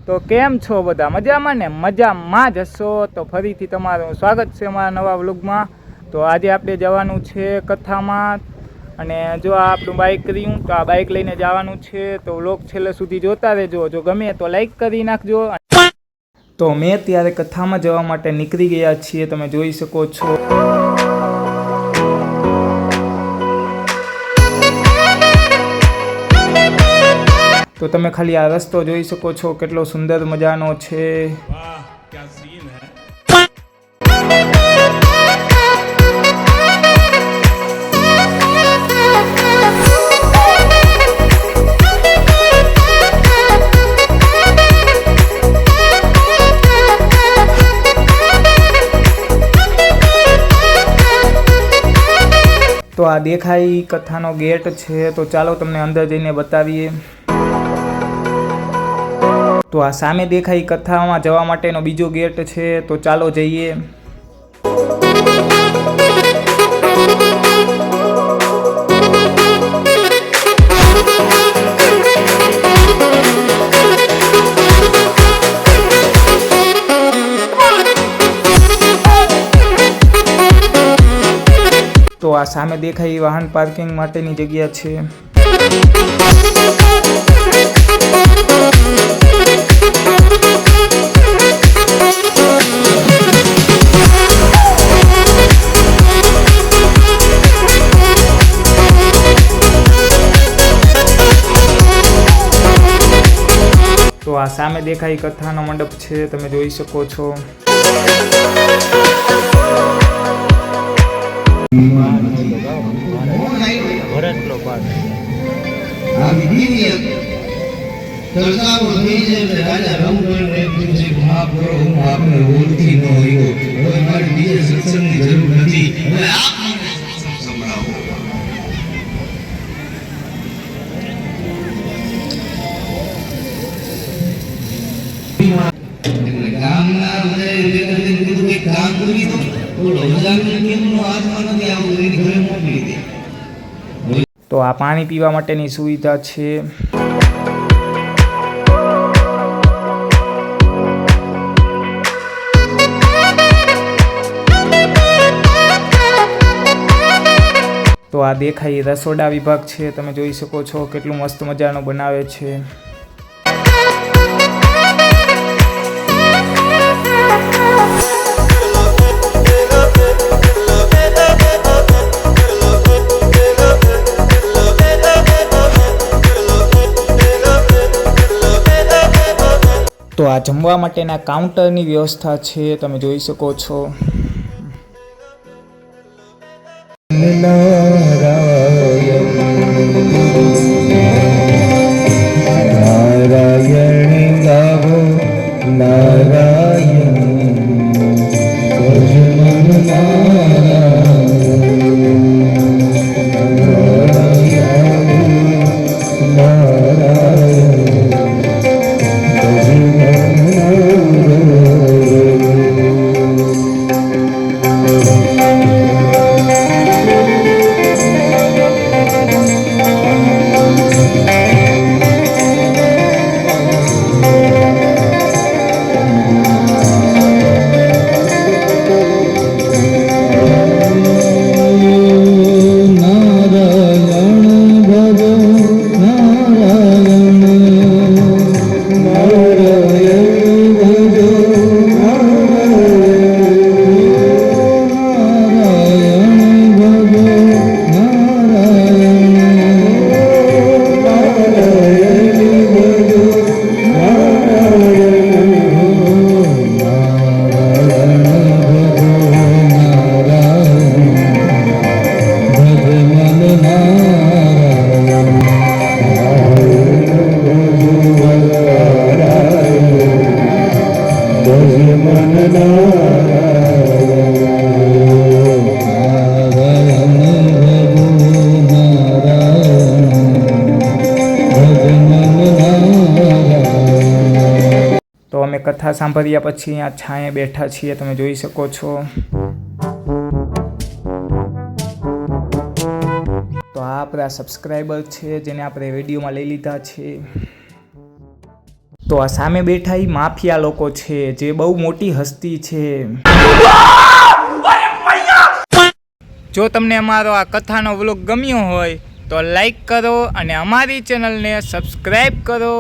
તો કેમ છો બધા? મજામાં ને? મજામાં જ હશો તો ફરીથી તમારું સ્વાગત છે અમારા નવા વ્લોગમાં। તો આજે આપણે જવાનું છે કથામાં, અને જો આ આપણું બાઇક કર્યું તો આ બાઇક લઈને જવાનું છે। તો વ્લોગ છેલ્લે સુધી જોતા રહેજો, જો ગમે તો લાઈક કરી નાખજો। તો મેં ત્યારે કથામાં જવા માટે નીકળી ગયા છીએ, તમે જોઈ શકો છો। તો તમે ખાલી આ રસ્તો જોઈ શકો છો, કેટલો સુંદર મજાનો છે। વાહ, ક્યા સીન હે। તો આ દેખાય કથાનો ગેટ છે, તો ચાલો તમને અંદર જઈને બતાવીએ। તો આ સામે દેખાય કથામાં જવા માટેનો બીજો ગેટ છે, તો ચાલો જઈએ। તો આ સામે દેખાય વાહન પાર્કિંગ માટેની જગ્યા છે। તો આ સામે દેખાય કથાનો મંડપ છે, તમે જોઈ શકો છો। ભરતનો પાઠ આ વિધિની તરસાવો થઈ જાય રાજા રંગોને એક દિવસે મહાપુરો હું આપને ઓળખી ન હોયો, હવે મારી બીજે સત્સંગની જરૂર નથી, હવે આપ મને સંભળાવો। ગામના મને કીધું કે કામ કરી દો, તો રજાને કેમનો હાથમાં નથી આવું કરીને ઘરે મોકલી દે। તો આ પાણી પીવા માટેની સુવિધા છે। તો આ દેખાય રસોડા વિભાગ છે, તમે જોઈ શકો છો કેટલું મસ્ત મજાનું બનાવે છે। તો આ જમવા માટેના કાઉન્ટરની વ્યવસ્થા છે, તમે જોઈ શકો છો। નારાયણ ગાવો નારાયણ તો અમે કથા સાંભળ્યા પછી અહીંયા છાંયે બેઠા છીએ, તમે જોઈ શકો છો। તો આ આપણા સબસ્ક્રાઈબર છે, જેને આપણે વિડીયોમાં લઈ લીધા છે। તો આ સામે બેઠા એ માફિયા લોકો છે, જે બહુ મોટી હસ્તી છે. જો તમને અમારો આ કથાનો વ્લોગ ગમ્યો હોય તો લાઈક કરો અને અમારી ચેનલને સબસ્ક્રાઈબ કરો.